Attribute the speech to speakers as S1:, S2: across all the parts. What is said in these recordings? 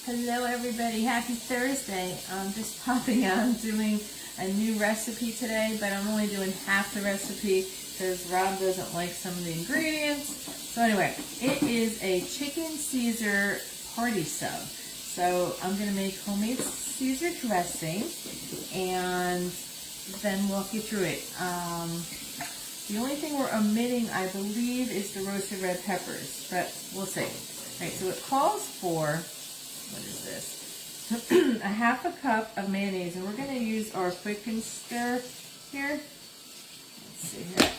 S1: Hello everybody, happy Thursday. I'm just popping on doing a new recipe today, but I'm only doing half the recipe because Rob doesn't like some of the ingredients. So anyway, it is a chicken Caesar party sub. So I'm going to make homemade Caesar dressing and then walk you through it. The only thing we're omitting, I believe, is the roasted red peppers, but we'll see. All right, so it calls for, what is this? A half a cup of mayonnaise, and we're going to use our quick and stir here. Let's see here.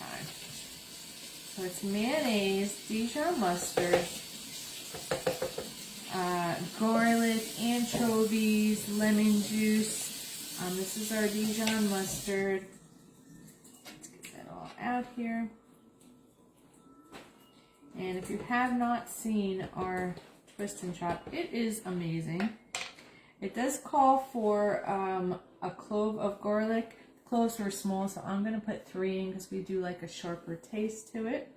S1: Okay. So it's mayonnaise, Dijon mustard, garlic, anchovies, lemon juice. This is our Dijon mustard. Let's get that all out here. And if you have not seen our twist and chop, it is amazing. It does call for a clove of garlic. The cloves are small, so I'm going to put 3 in because we do like a sharper taste to it.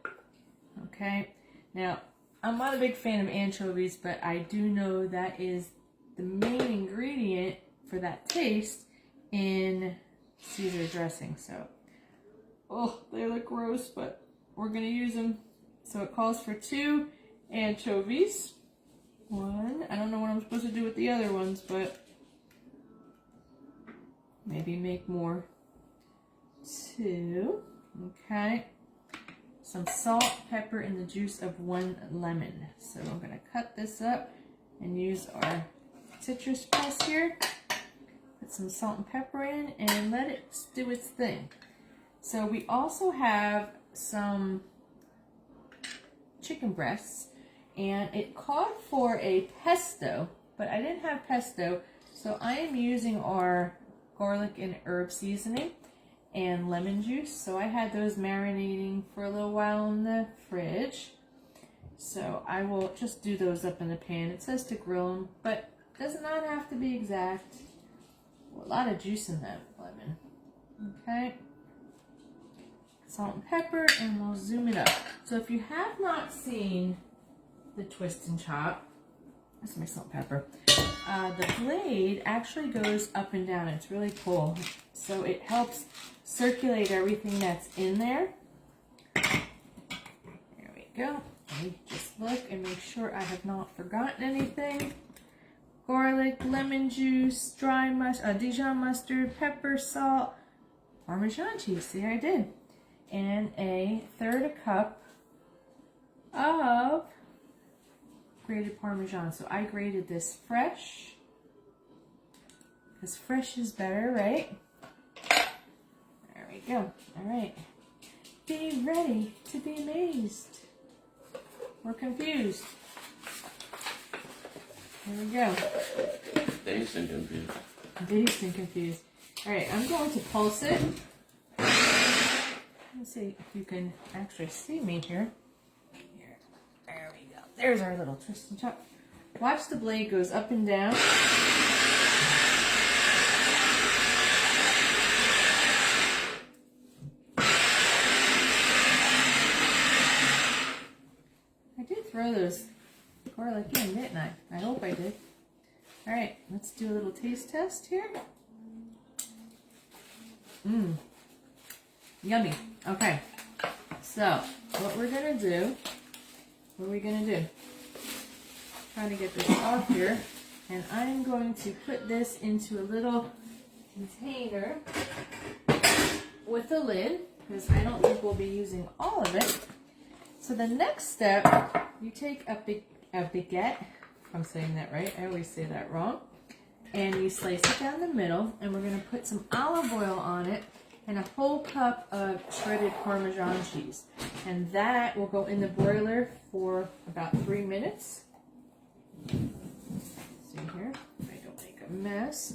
S1: Okay. Now, I'm not a big fan of anchovies, but I do know that is the main ingredient for that taste in Caesar dressing. So, oh, they look gross, but we're going to use them. So it calls for 2 anchovies. 1. I don't know what I'm supposed to do with the other ones, but maybe make more. 2. Okay. Some salt, pepper, and the juice of 1 lemon. So I'm going to cut this up and use our citrus press here. Put some salt and pepper in and let it do its thing. So we also have some chicken breasts, and it called for a pesto, but I didn't have pesto, so I am using our garlic and herb seasoning and lemon juice. So I had those marinating for a little while in the fridge, so I will just do those up in the pan. It says to grill them, but does not have to be exact. A lot of juice in that lemon. Okay, salt and pepper, and we'll zoom it up. So if you have not seen the twist and chop, that's my salt and pepper. The blade actually goes up and down. It's really cool. So it helps circulate everything that's in there. There we go. Let me just look and make sure I have not forgotten anything. Garlic, lemon juice, Dijon mustard, pepper, salt, Parmesan cheese. See, I did. And a 1/3 cup of grated Parmesan. So I grated this fresh, because fresh is better, right? There we go. All right. Be ready to be amazed or confused. Here we go.
S2: Dazed and confused.
S1: Dazed and confused. All right, I'm going to pulse it. Let's see if you can actually see me here. There we go. There's our little twist and chop. Watch the blade goes up and down. I did throw those garlic in, didn't I? I hope I did. All right, let's do a little taste test here. Yummy. Okay, so what we're gonna do, trying to get this off here, and I'm going to put this into a little container with a lid, because I don't think we'll be using all of it. So the next step, you take a baguette, if I'm saying that right, I always say that wrong, and you slice it down the middle, and we're gonna put some olive oil on it, and a whole cup of shredded Parmesan cheese. And that will go in the broiler for about 3 minutes. See here, I don't make a mess.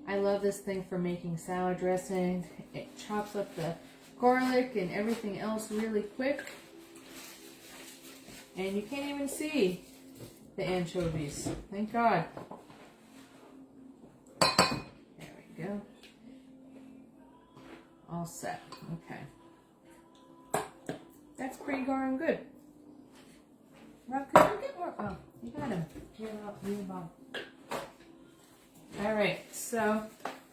S1: I love this thing for making salad dressing. It chops up the garlic and everything else really quick. And you can't even see the anchovies. Thank God. There we go. All set. Okay. That's pretty darn good. Rob, could you get more? Oh, you got him. leave the bottom. All right, so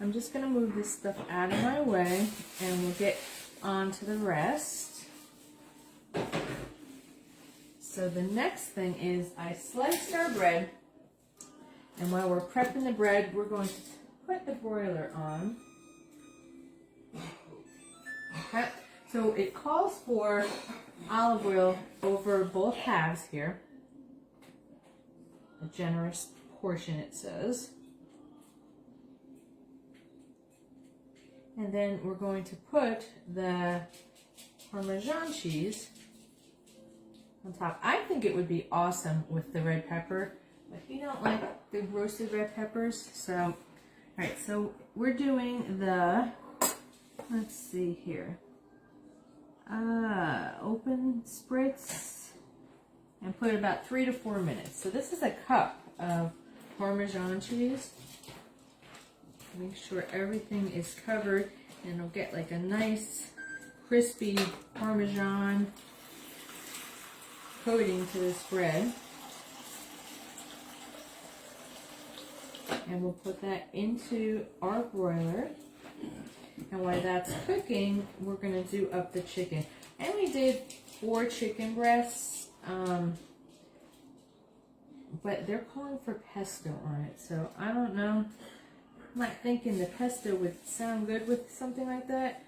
S1: I'm just gonna move this stuff out of my way and we'll get on to the rest. So the next thing is I sliced our bread, and while we're prepping the bread, we're going to put the broiler on. Okay, so it calls for olive oil over both halves here. A generous portion, it says. And then we're going to put the Parmesan cheese on top. I think it would be awesome with the red pepper, but you don't like the roasted red peppers. So, all right, so we're doing the, let's see here, open spritz, and put about 3 to 4 minutes. So this is a cup of Parmesan cheese. Make sure everything is covered, and it'll get like a nice crispy Parmesan coating to this bread. And we'll put that into our broiler. And while that's cooking, we're going to do up the chicken. And we did 4 chicken breasts, but they're calling for pesto on it. So I don't know. I'm not thinking the pesto would sound good with something like that,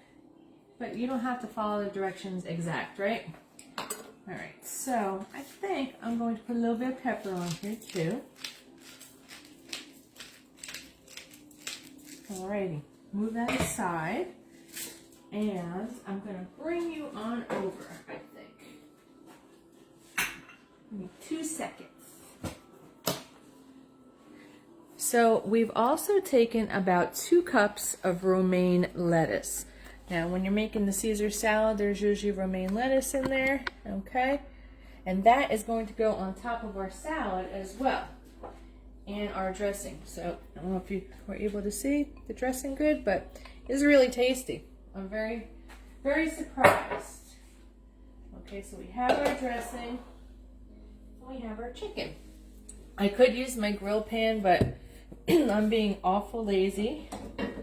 S1: but you don't have to follow the directions exact, right? All right, so I think I'm going to put a little bit of pepper on here too. Alrighty, move that aside, and I'm going to bring you on over, I think. Give me 2 seconds. So we've also taken about 2 cups of romaine lettuce. Now when you're making the Caesar salad, there's usually romaine lettuce in there, okay? And that is going to go on top of our salad as well, and our dressing. So I don't know if you were able to see the dressing good, but it's really tasty. I'm very, very surprised. Okay, so we have our dressing, and we have our chicken. I could use my grill pan, but I'm being awful lazy.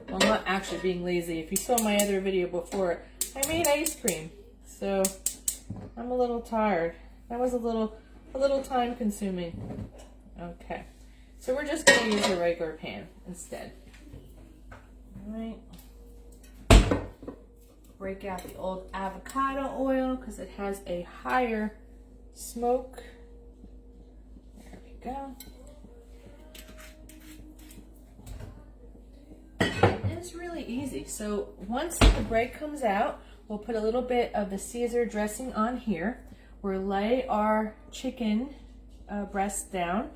S1: Well, I'm not actually being lazy. If you saw my other video before, I made ice cream. So I'm a little tired. That was a little time consuming. Okay. So we're just going to use a regular pan instead. All right. Break out the old avocado oil because it has a higher smoke. There we go. It's really easy. So once the bread comes out, we'll put a little bit of the Caesar dressing on here. We'll lay our chicken breast down,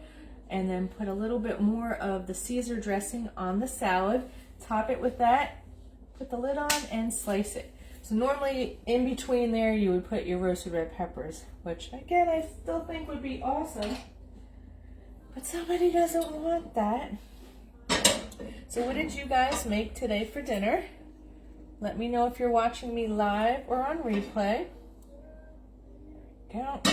S1: and then put a little bit more of the Caesar dressing on the salad. Top it with that, put the lid on, and slice it. So normally in between there you would put your roasted red peppers, which again I still think would be awesome, but somebody doesn't want that. So what did you guys make today for dinner? Let me know if you're watching me live or on replay. Count.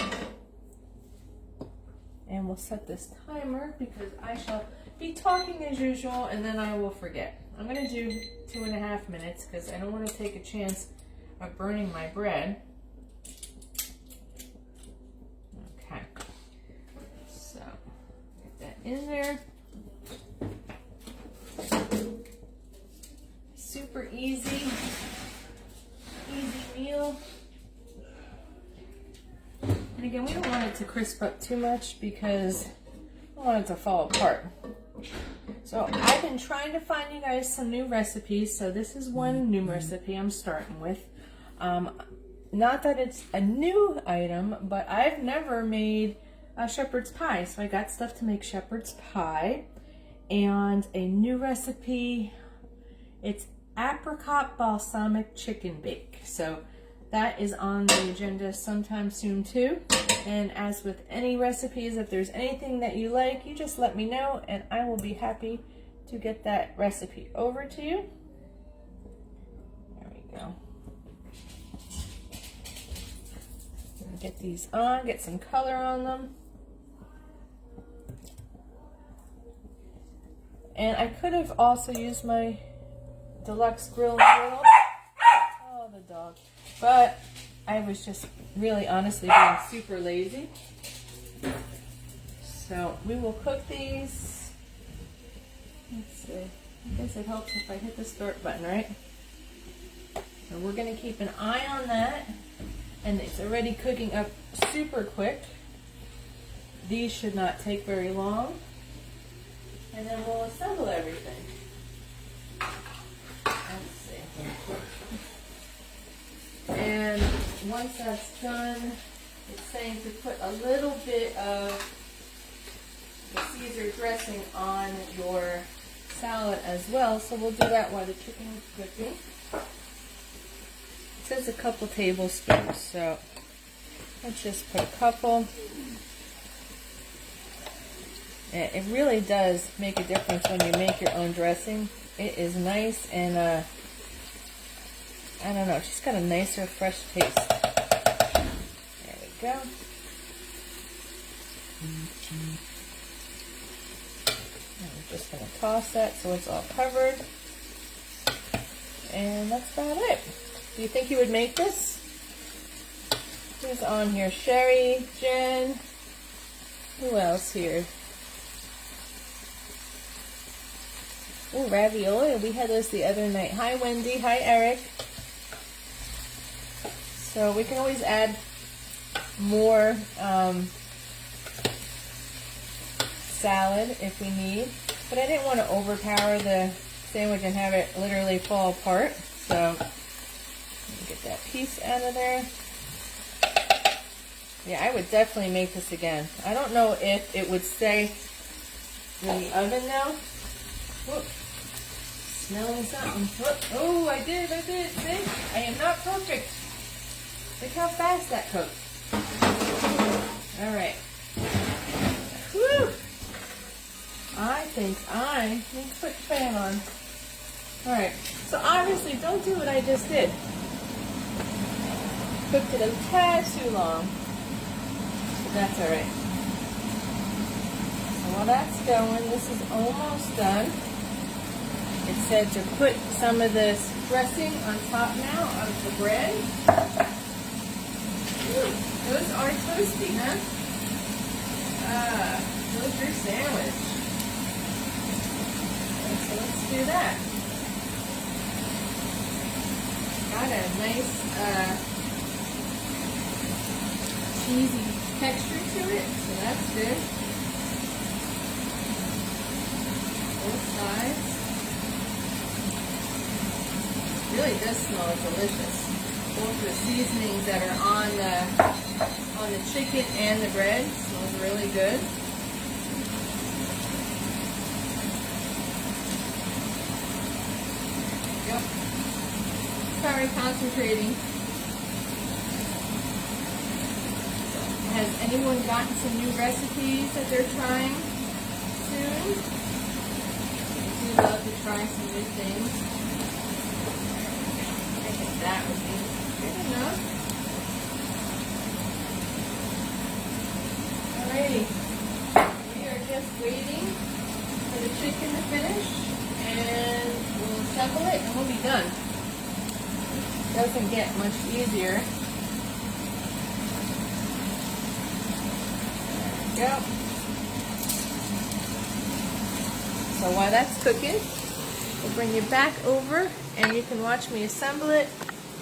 S1: And we'll set this timer because I shall be talking as usual and then I will forget. I'm going to do 2.5 minutes because I don't want to take a chance of burning my bread. Okay. So, get that in there. Super easy meal. And again, we don't want it to crisp up too much because I don't want it to fall apart. So I've been trying to find you guys some new recipes. So this is one new recipe I'm starting with. Not that it's a new item, but I've never made a shepherd's pie. So I got stuff to make shepherd's pie. And a new recipe, it's apricot balsamic chicken bake. So that is on the agenda sometime soon too. And as with any recipes, if there's anything that you like, you just let me know and I will be happy to get that recipe over to you. There we go. Get these on, get some color on them. And I could have also used my deluxe grill and griddle. Oh, the dog. But I was just really honestly being super lazy. So we will cook these. Let's see. I guess it helps if I hit the start button, right? So we're going to keep an eye on that. And it's already cooking up super quick. These should not take very long. And then we'll assemble everything. Let's see. And once that's done, it's saying to put a little bit of the Caesar dressing on your salad as well. So we'll do that while the chicken is cooking. It says a couple tablespoons, so let's just put a couple. It really does make a difference when you make your own dressing. It is nice and I don't know, it's just got a nicer, fresh taste. There we go. And we're just going to toss that so it's all covered. And that's about it. Do you think you would make this? Who's on here? Sherry, Jen. Who else here? Oh, ravioli. We had those the other night. Hi, Wendy. Hi, Eric. So we can always add more salad if we need. But I didn't want to overpower the sandwich and have it literally fall apart. So let me get that piece out of there. Yeah, I would definitely make this again. I don't know if it would stay in the oven now. Whoop. Smelling something. Whoop. Oh, I did. See? I am not perfect. Look how fast that cooked. Alright. Whew. I think I need to put the fan on. Alright. So obviously don't do what I just did. Cooked it a tad too long. But that's alright. So while that's going, this is almost done. It said to put some of this dressing on top now of the bread. Ooh, those are toasty, huh? Toast your sandwich. So let's do that. Got a nice cheesy texture to it, so that's good. Both sides. Really does smell delicious. Both the seasonings that are on the chicken and the bread smells really good. Yep. Sorry, concentrating. Has anyone gotten some new recipes that they're trying soon? I do love to try some new things. That would be good enough. Alrighty. We are just waiting for the chicken to finish and we'll assemble it and we'll be done. It doesn't get much easier. There we go. So while that's cooking, we'll bring you back over and you can watch me assemble it.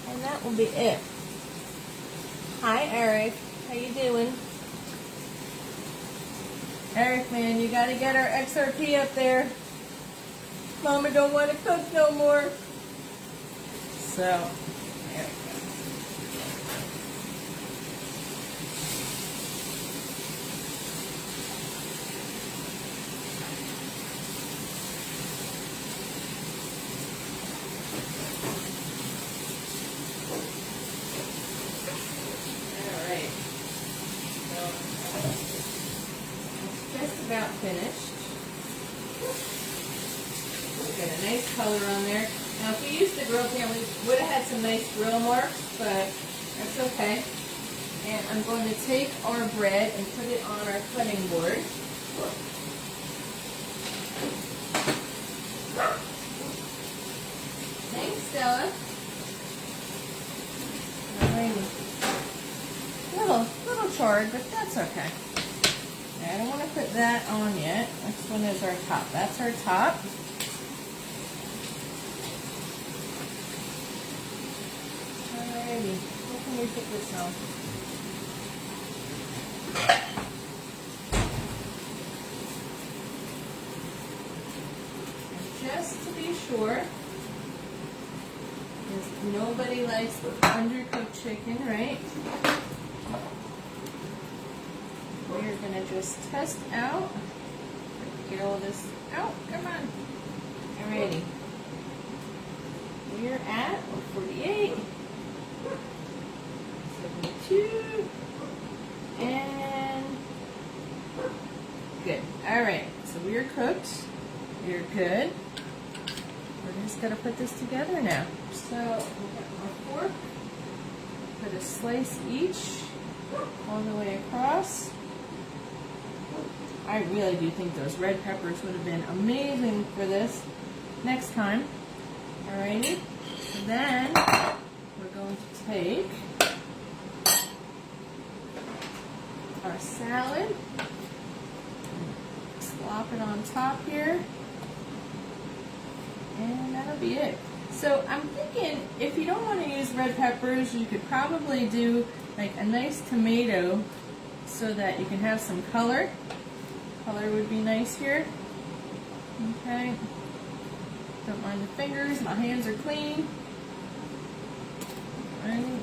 S1: And that will be it. Hi, Eric. How you doing? Eric, man, you gotta get our XRP up there. Mama don't want to cook no more. So, there we go. About finished. Got a nice color on there. Now if we used the grill pan, we would have had some nice grill marks, but that's okay. And I'm going to take our bread and put it on our cutting board. that's okay. Now, I don't want to put that on yet. Which one is our top? That's our top. Alrighty, where can we put this on? And just to be sure, because nobody likes undercooked chicken, right? We're gonna just test out. Get all this out. Come on. Alrighty. We're at 48, 72, and good. Alright, so we're cooked. We're good. We're just gonna put this together now. So we'll get our fork, put a slice each all the way across. I really do think those red peppers would have been amazing for this next time. Alrighty, so then we're going to take our salad, slop it on top here, and that'll be it. So I'm thinking if you don't want to use red peppers, you could probably do like a nice tomato so that you can have some color. Color would be nice here. Okay. Don't mind the fingers, my hands are clean. Right.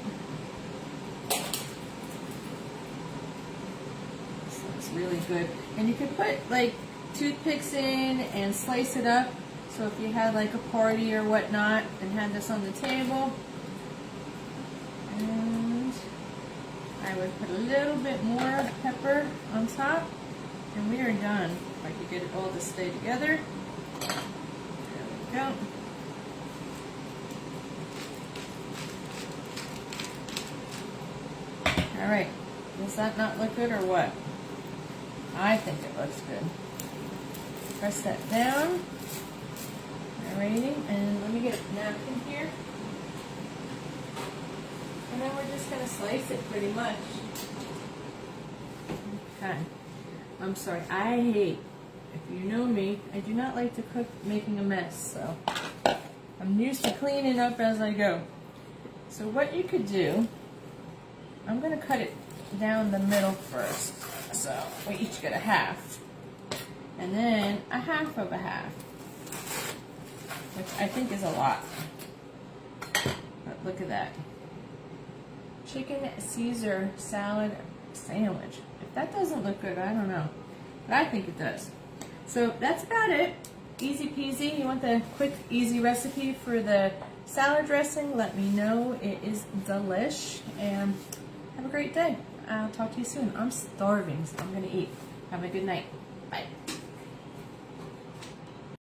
S1: This looks really good. And you could put like toothpicks in and slice it up. So if you had like a party or whatnot and had this on the table. And I would put a little bit more pepper on top. And we are done. If I could get it all to stay together. Go. All right, does that not look good or what? I think it looks good. Press that down. Alrighty, and let me get a napkin here. And then we're just gonna slice it pretty much. Okay. I'm sorry, I hate, if you know me, I do not like to cook making a mess, so I'm used to cleaning up as I go. So what you could do, I'm going to cut it down the middle first. So we each get a half, and then a half of a half, which I think is a lot. But look at that. Chicken Caesar salad sandwich. If that doesn't look good, I don't know. But I think it does. So that's about it. Easy peasy. You want the quick, easy recipe for the salad dressing? Let me know. It is delish. And have a great day. I'll talk to you soon. I'm starving, so I'm going to eat. Have a good night. Bye.